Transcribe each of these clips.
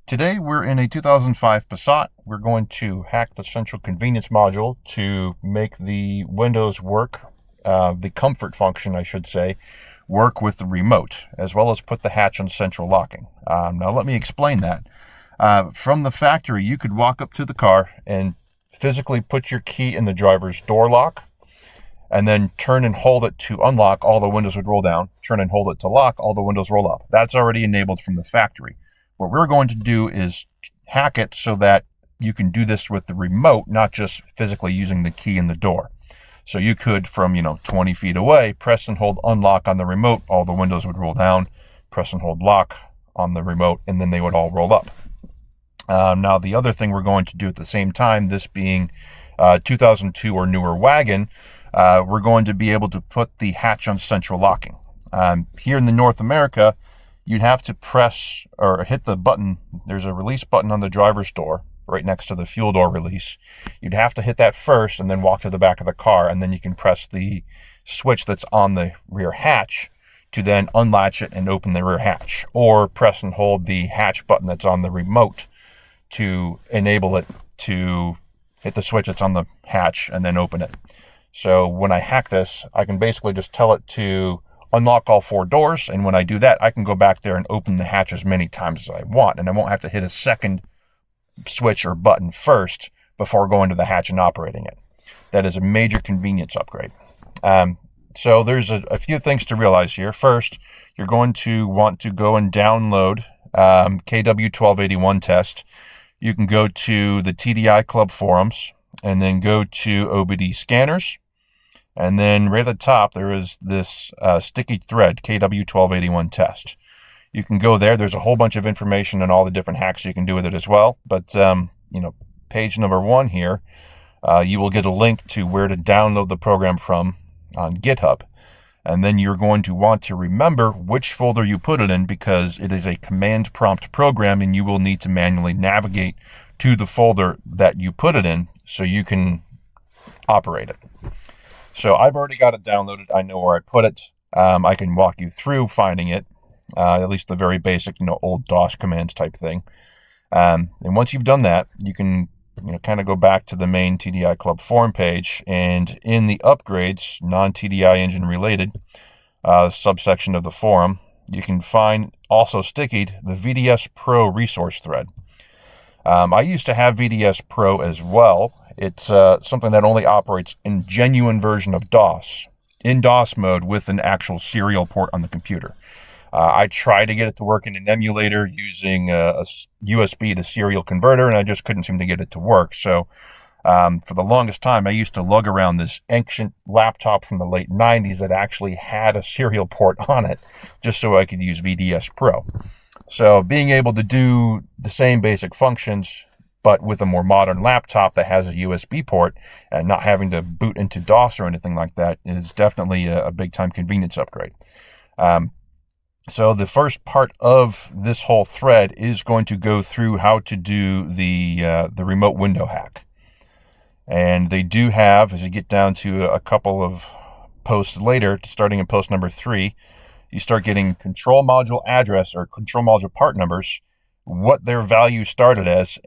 Today we're in a 2005 Passat. We're going to hack the central convenience module to make the windows work, the comfort function I should say, work with the remote, as well as put the hatch on central locking. Now let me explain that. From the factory, you could walk up to the car and physically put your key in the driver's door lock, and then turn and hold it to unlock, all the windows would roll down. Turn and hold it to lock, all the windows roll up. That's already enabled from the factory. What we're going to do is hack it so that you can do this with the remote, not just physically using the key in the door. So you could, from 20 feet away, press and hold unlock on the remote, all the windows would roll down, press and hold lock on the remote, and then they would all roll up. Now the other thing we're going to do at the same time, this being 2002 or newer wagon, we're going to be able to put the hatch on central locking. Here in the North America, you'd have to press or hit the button. There's a release button on the driver's door right next to the fuel door release. You'd have to hit that first and then walk to the back of the car, and then you can press the switch that's on the rear hatch to then unlatch it and open the rear hatch, or press and hold the hatch button that's on the remote to enable it to hit the switch that's on the hatch and then open it. So when I hack this, I can basically just tell it to unlock all four doors, and when I do that, I can go back there and open the hatch as many times as I want, and I won't have to hit a second switch or button first before going to the hatch and operating it. That is a major convenience upgrade. So there's a few things to realize here. First, you're going to want to go and download KW1281test. You can go to the TDI Club forums and then go to OBD scanners. And then right at the top, there is this sticky thread, KW1281test. You can go there. There's a whole bunch of information on all the different hacks you can do with it as well. But, page number 1 here, you will get a link to where to download the program from on GitHub. And then you're going to want to remember which folder you put it in, because it is a command prompt program and you will need to manually navigate to the folder that you put it in so you can operate it. So I've already got it downloaded. I know where I put it. I can walk you through finding it, at least the very basic, old DOS commands type thing. And once you've done that, you can kind of go back to the main TDI Club forum page, and in the upgrades, non-TDI engine related subsection of the forum, you can find also stickied the VDS Pro resource thread. I used to have VDS Pro as well. It's something that only operates in genuine version of DOS, in DOS mode with an actual serial port on the computer. I tried to get it to work in an emulator using a USB to serial converter, and I just couldn't seem to get it to work. So for the longest time, I used to lug around this ancient laptop from the late 90s that actually had a serial port on it, just so I could use VDS Pro. So being able to do the same basic functions, but with a more modern laptop that has a USB port and not having to boot into DOS or anything like that, is definitely a big-time convenience upgrade. So the first part of this whole thread is going to go through how to do the remote window hack. And they do have, as you get down to a couple of posts later, starting in post number 3, you start getting control module address or control module part numbers, what their value started as.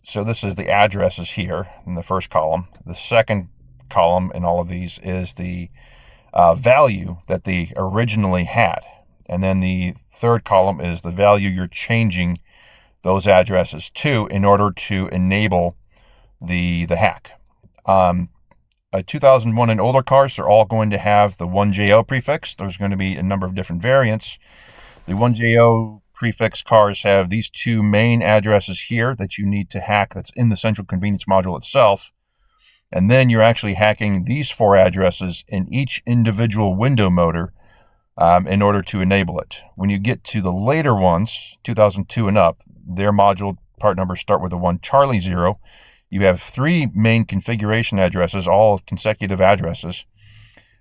So this is the addresses here in the first column. The second column in all of these is the value that they originally had. And then the third column is the value you're changing those addresses to in order to enable the hack. 2001 and older cars are all going to have the 1JO prefix. There's going to be a number of different variants. The 1JO prefix cars have these two main addresses here that you need to hack, that's in the central convenience module itself. And then you're actually hacking these 4 addresses in each individual window motor in order to enable it. When you get to the later ones, 2002 and up, their module part numbers start with a 1 Charlie 0. You have 3 main configuration addresses, all consecutive addresses,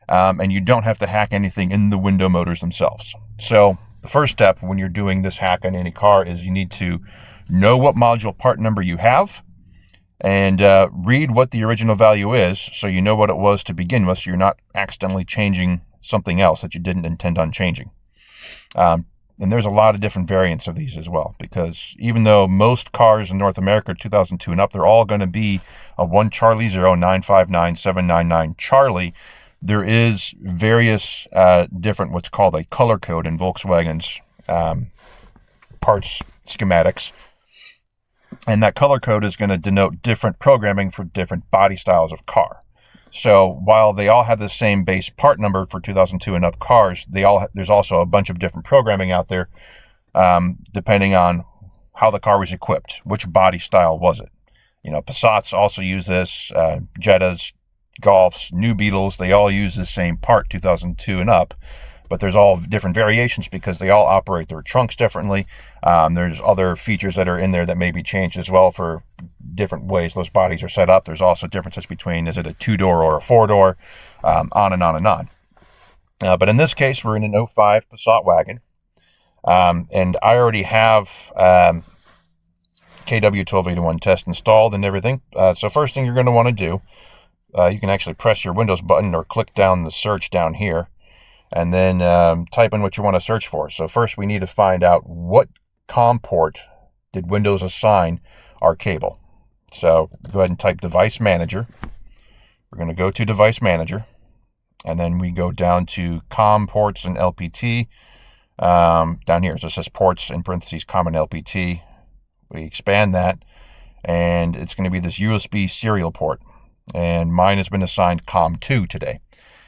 and you don't have to hack anything in the window motors themselves. So the first step when you're doing this hack on any car is you need to know what module part number you have and read what the original value is, so you know what it was to begin with, so you're not accidentally changing something else that you didn't intend on changing. And there's a lot of different variants of these as well, because even though most cars in North America are 2002 and up, they're all going to be a 1 Charlie 0 959 799 Charlie. There is various different what's called a color code in Volkswagen's parts schematics. And that color code is going to denote different programming for different body styles of car. So while they all have the same base part number for 2002 and up cars, there's also a bunch of different programming out there depending on how the car was equipped, which body style was it. You know, Passats also use this, Jettas, Golfs, New Beetles, they all use the same part 2002 and up, but there's all different variations because they all operate their trunks differently. There's other features that are in there that may be changed as well for different ways those bodies are set up. There's also differences between, is it a 2-door or a 4-door, on and on and on. But in this case, we're in an 05 Passat wagon. And I already have KW1281 test installed and everything. So first thing you're going to want to do, you can actually press your Windows button or click down the search down here, and then type in what you want to search for. So first we need to find out what COM port did Windows assign our cable. So go ahead and type Device Manager. We're going to go to Device Manager, and then we go down to COM ports and LPT. Down here, so it says ports in parentheses COM and LPT. We expand that, and it's going to be this USB serial port. And mine has been assigned COM2 today.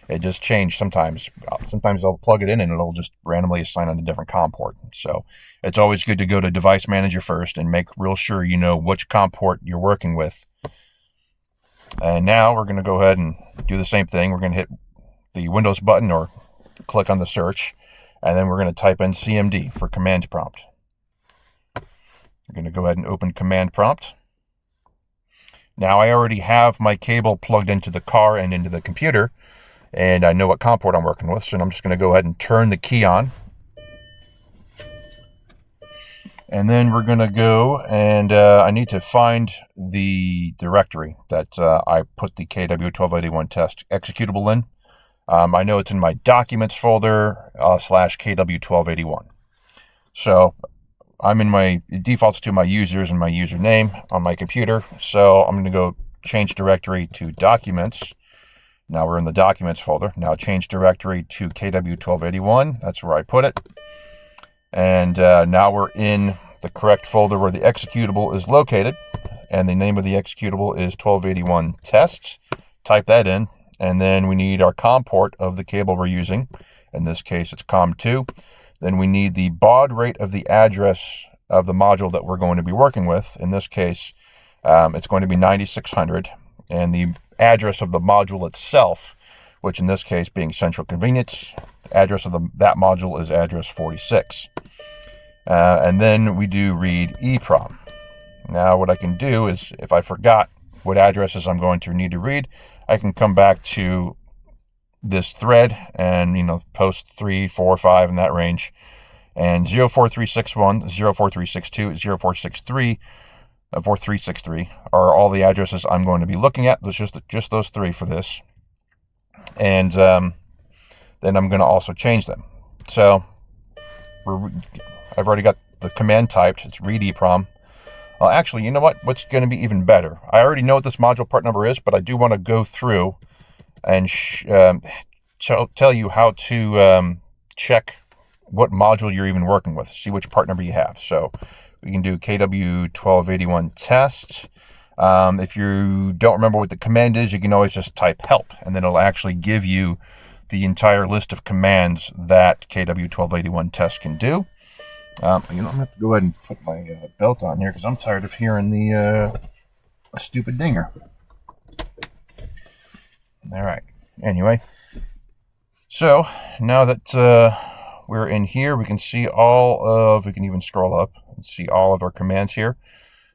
It just changed sometimes. Sometimes I'll plug it in and it'll just randomly assign on a different COM port. So it's always good to go to Device Manager first and make real sure you know which COM port you're working with. And now we're going to go ahead and do the same thing. We're going to hit the Windows button or click on the search, and then we're going to type in CMD for command prompt. We're going to go ahead and open command prompt. Now I already have my cable plugged into the car and into the computer, and I know what COM port I'm working with, so I'm just going to go ahead and turn the key on. And then we're going to go and I need to find the directory that I put the KW1281 test executable in. I know it's in my documents folder / KW1281. So I'm in my, it defaults to my users and my username on my computer. So I'm going to go change directory to documents. Now we're in the documents folder. Now change directory to KW1281. That's where I put it. And now we're in the correct folder where the executable is located. And the name of the executable is 1281 test. Type that in. And then we need our COM port of the cable we're using. In this case, it's COM2. Then we need the baud rate of the address of the module that we're going to be working with. In this case, it's going to be 9600. And the address of the module itself, which in this case being central convenience, the address of that module is address 46. And then we do read EEPROM. Now what I can do is, if I forgot what addresses I'm going to need to read, I can come back to this thread and, post 3, 4, 5 in that range. And 04361, 04362, 04663, 4363 are all the addresses I'm going to be looking at. There's just those three for this. And then I'm going to also change them. So I've already got the command typed. It's read EEPROM. Well, actually, you know what? What's going to be even better? I already know what this module part number is, but I do want to go through and tell you how to check what module you're even working with. See which part number you have. So we can do KW1281 test. If you don't remember what the command is, you can always just type help, and then it'll actually give you the entire list of commands that KW1281 test can do. I'm going to have to go ahead and put my belt on here because I'm tired of hearing the stupid dinger. All right. Anyway, so now that we're in here, we can see we can even scroll up and see all of our commands here.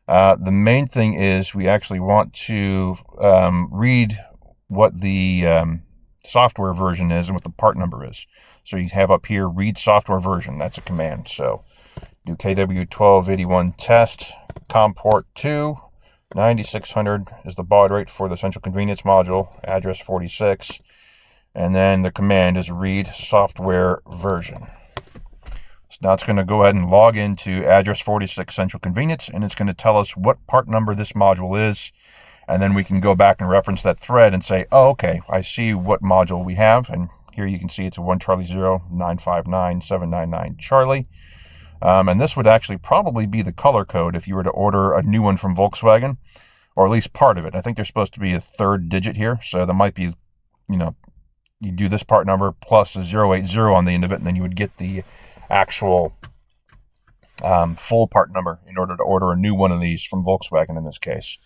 The main thing is we actually want to read what the software version is and what the part number is. So you have up here, read software version. That's a command. So do KW1281 test, COM port 2, 9600 is the baud rate for the central convenience module, address 46. And then the command is read software version. So Now it's going to go ahead and log into address 46 Central Convenience, and it's going to tell us what part number this module is. And then we can go back and reference that thread and say, oh, okay, I see what module we have. And here you can see it's a 1CharlieZero959799 Charlie. And this would actually probably be the color code if you were to order a new one from Volkswagen, or at least part of it. I think there's supposed to be a third digit here. So there might be, you do this part number plus a 080 on the end of it, and then you would get the actual full part number in order to order a new one of these from Volkswagen in this case.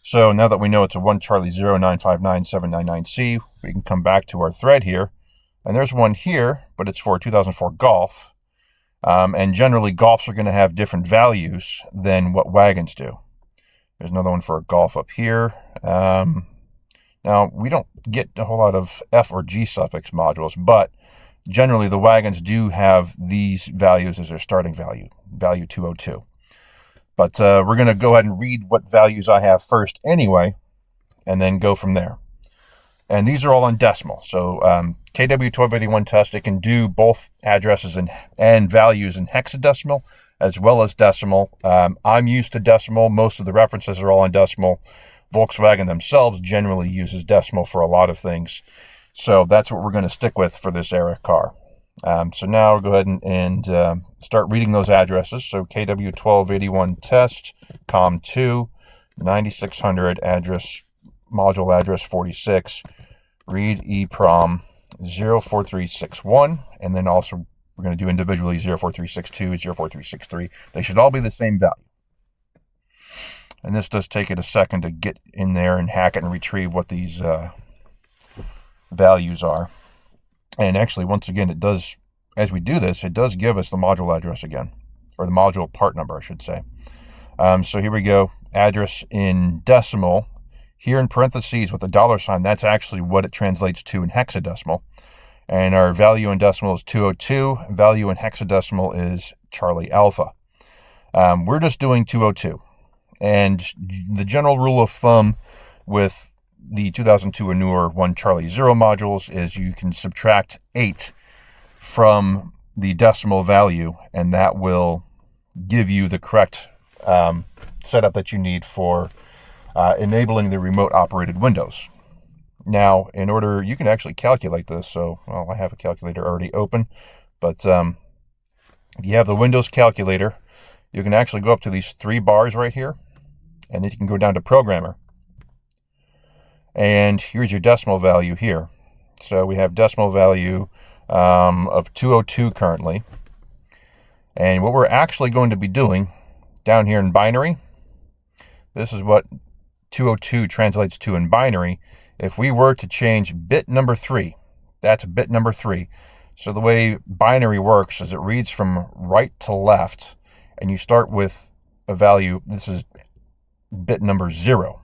So now that we know it's a 1CharlieZero959799C, we can come back to our thread here. And there's one here, but it's for a 2004 Golf. And generally, Golfs are going to have different values than what wagons do. There's another one for a Golf up here. Now, we don't get a whole lot of F or G suffix modules, but generally the wagons do have these values as their starting value 202. But we're going to go ahead and read what values I have first anyway, and then go from there. And these are all on decimal. So KW1281test, it can do both addresses and values in hexadecimal as well as decimal. I'm used to decimal. Most of the references are all on decimal. Volkswagen themselves generally uses decimal for a lot of things. So that's what we're going to stick with for this era car. So now we'll go ahead and start reading those addresses. So KW1281test, COM2, 9600 address, module address 46, read EEPROM 04361, and then also we're going to do individually 04362, 04363. They should all be the same value. And this does take it a second to get in there and hack it and retrieve what these values are. And actually, once again, it does, as we do this, it does give us the module address again, or the module part number, I should say. So here we go, address in decimal. Here in parentheses with the $sign, that's actually what it translates to in hexadecimal. And our value in decimal is 202. Value in hexadecimal is Charlie Alpha. We're just doing 202. And the general rule of thumb with the 2002 and newer 1CharlieZero modules is you can subtract 8 from the decimal value, and that will give you the correct setup that you need for enabling the remote operated windows. Now, in order, you can actually calculate this. So, well, I have a calculator already open, but if you have the Windows calculator, you can actually go up to these 3 bars right here, and then you can go down to Programmer. And here's your decimal value here. So we have decimal value of 202 currently. And what we're actually going to be doing down here in binary, this is what 202 translates to in binary. If we were to change bit number 3, that's bit number 3. So the way binary works is it reads from right to left, and you start with a value. This is bit number 0.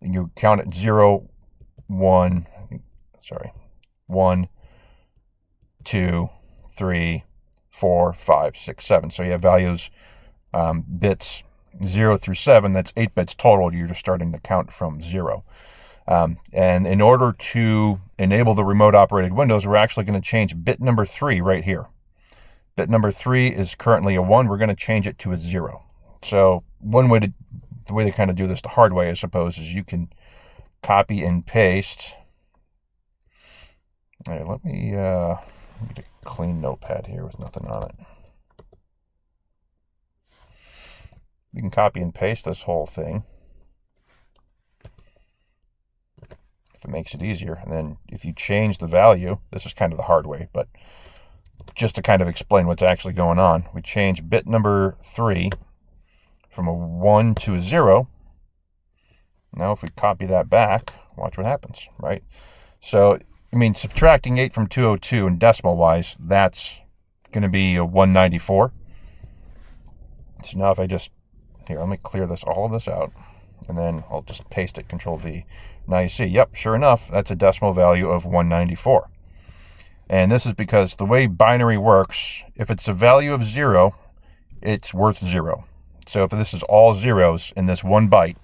And you count it 0, 1, 2, 3, 4, 5, 6, 7. So you have values, bits 0 through 7. That's 8 bits total. You're just starting to count from 0. And in order to enable the remote operated windows, we're actually going to change bit number 3 right here. Bit number 3 is currently a 1. We're going to change it to a 0. So the way they kind of do this the hard way, I suppose, is you can copy and paste. All right, let me get a clean notepad here with nothing on it. You can copy and paste this whole thing if it makes it easier. And then if you change the value, this is kind of the hard way, but just to kind of explain what's actually going on, we change bit number 3 from a 1 to a 0. Now if we copy that back, watch what happens, right? So, I mean, subtracting 8 from 202 and decimal wise, that's going to be a 194. So now if I just, here, let me clear all of this out, and then I'll just paste it, Control V. Now you see, yep, sure enough, that's a decimal value of 194. And this is because the way binary works, if it's a value of 0, it's worth 0. So if this is all zeros in this 1 byte,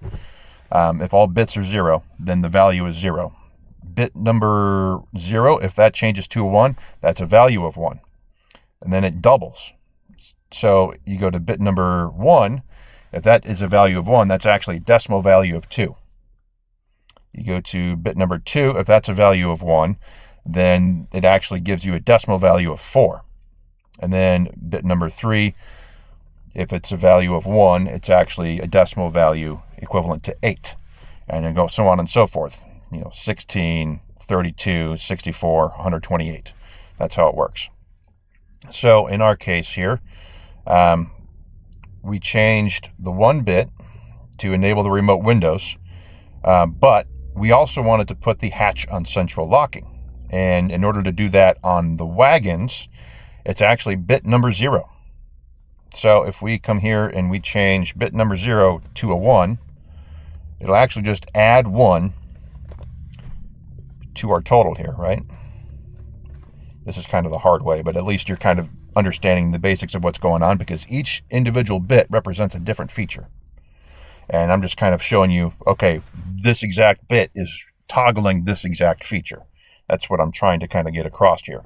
if all bits are 0, then the value is 0. Bit number 0, if that changes to a 1, that's a value of 1. and then it doubles. So you go to bit number 1. If that is a value of 1, that's actually a decimal value of 2. You go to bit number 2. If that's a value of 1, then it actually gives you a decimal value of 4. And then bit number 3, if it's a value of 1, it's actually a decimal value equivalent to 8. And then go so on and so forth. 16, 32, 64, 128. That's how it works. So in our case here, we changed the 1 bit to enable the remote windows, but we also wanted to put the hatch on central locking. And in order to do that on the wagons, it's actually bit number 0. So if we come here and we change bit number 0 to a 1, it'll actually just add 1 to our total here, right? This is kind of the hard way, but at least you're kind of understanding the basics of what's going on, because each individual bit represents a different feature. And I'm just kind of showing you, okay, this exact bit is toggling this exact feature. That's what I'm trying to kind of get across here.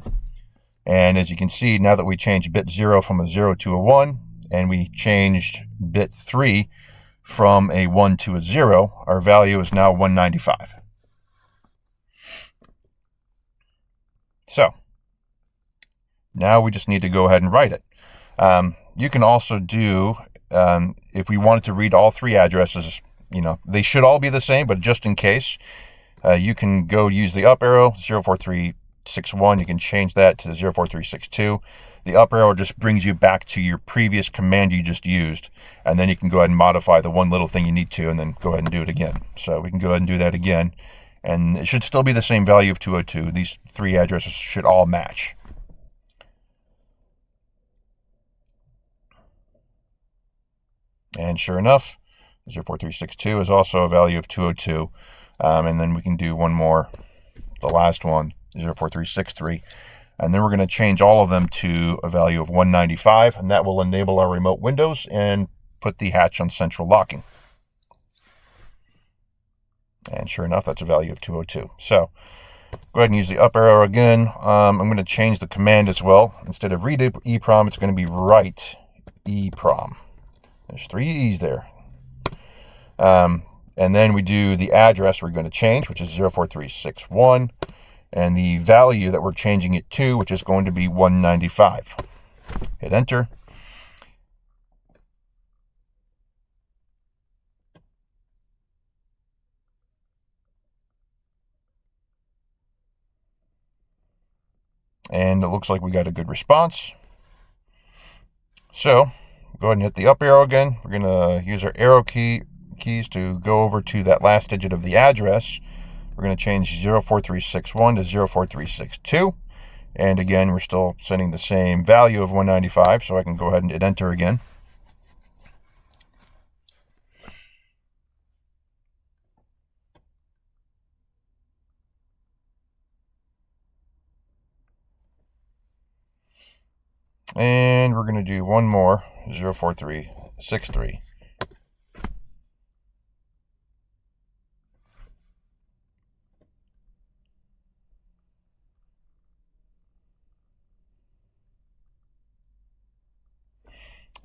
And as you can see, now that we changed bit 0 from a 0 to a 1, and we changed bit 3 from a 1 to a 0, our value is now 195. So now we just need to go ahead and write it. You can also do, if we wanted to read all 3 addresses, they should all be the same, but just in case, you can go use the up arrow, 04361. You can change that to 04362. The up arrow just brings you back to your previous command you just used, and then you can go ahead and modify the one little thing you need to, and then go ahead and do it again. So we can go ahead and do that again, and it should still be the same value of 202. These 3 addresses should all match. And sure enough, 04362 is also a value of 202. And then we can do one more, the last one, 04363. And then we're going to change all of them to a value of 195, and that will enable our remote windows and put the hatch on central locking. And sure enough, that's a value of 202. So go ahead and use the up arrow again. I'm going to change the command as well. Instead of read EEPROM, it's going to be write EEPROM. There's 3 E's there. And then we do the address we're going to change, which is 04361, and the value that we're changing it to, which is going to be 195. Hit enter. And it looks like we got a good response. So go ahead and hit the up arrow again. We're going to use our arrow keys to go over to that last digit of the address. We're going to change 04361 to 04362. And again, we're still sending the same value of 195, so I can go ahead and hit enter again. And we're going to do one more, 04363.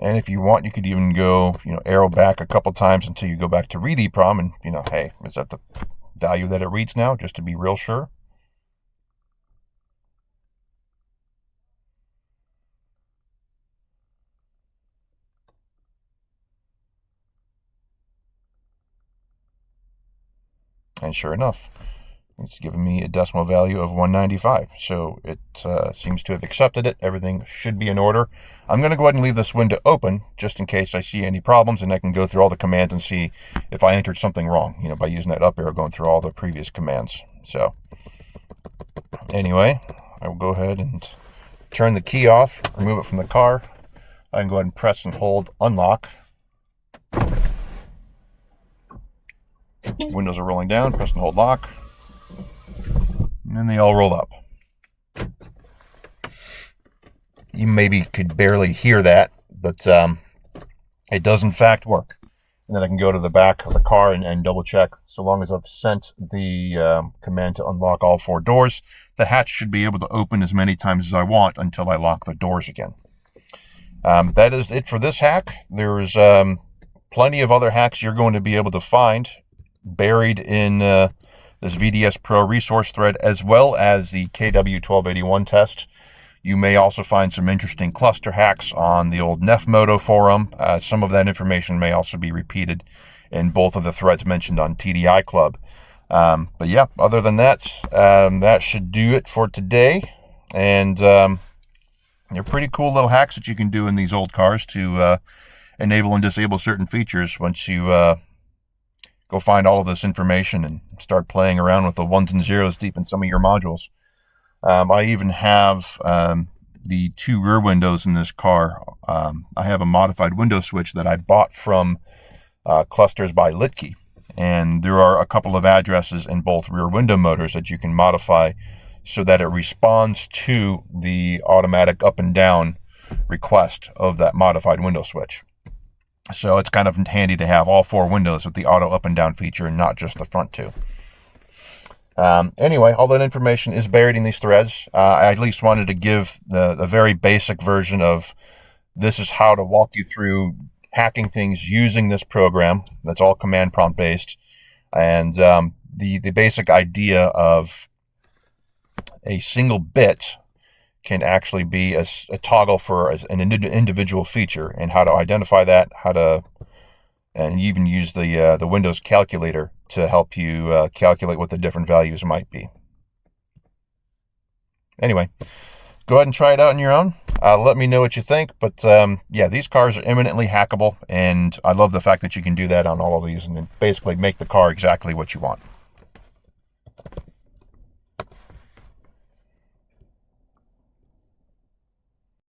And if you want, you could even go, arrow back a couple times until you go back to read EEPROM, and, hey, is that the value that it reads now, just to be real sure? And sure enough, it's giving me a decimal value of 195. So it seems to have accepted it. Everything should be in order. I'm going to go ahead and leave this window open just in case I see any problems, and I can go through all the commands and see if I entered something wrong, by using that up arrow, going through all the previous commands. So anyway, I will go ahead and turn the key off, remove it from the car. I can go ahead and press and hold unlock. Windows are rolling down, press and hold lock. And then they all roll up. You maybe could barely hear that, but it does in fact work. and then I can go to the back of the car and double check. So long as I've sent the command to unlock all 4 doors, the hatch should be able to open as many times as I want until I lock the doors again. That is it for this hack. There's plenty of other hacks you're going to be able to find buried in this VDS Pro resource thread, as well as the KW1281 test. You may also find some interesting cluster hacks on the old Nefmoto forum. Some of that information may also be repeated in both of the threads mentioned on TDI Club. But yeah, other than that, that should do it for today. And they're pretty cool little hacks that you can do in these old cars to enable and disable certain features once you go find all of this information and start playing around with the 1s and 0s deep in some of your modules. I even have the 2 rear windows in this car. I have a modified window switch that I bought from Clusters by Litkey. And there are a couple of addresses in both rear window motors that you can modify so that it responds to the automatic up and down request of that modified window switch. So it's kind of handy to have all 4 windows with the auto up and down feature and not just the front 2. Anyway, all that information is buried in these threads. I at least wanted to give the very basic version of this is how to walk you through hacking things using this program. That's all command prompt based. And the basic idea of a single bit can actually be a toggle for an individual feature, and how to identify that, and even use the Windows calculator to help you calculate what the different values might be. Anyway, go ahead and try it out on your own. Let me know what you think. But yeah, these cars are eminently hackable, and I love the fact that you can do that on all of these and then basically make the car exactly what you want.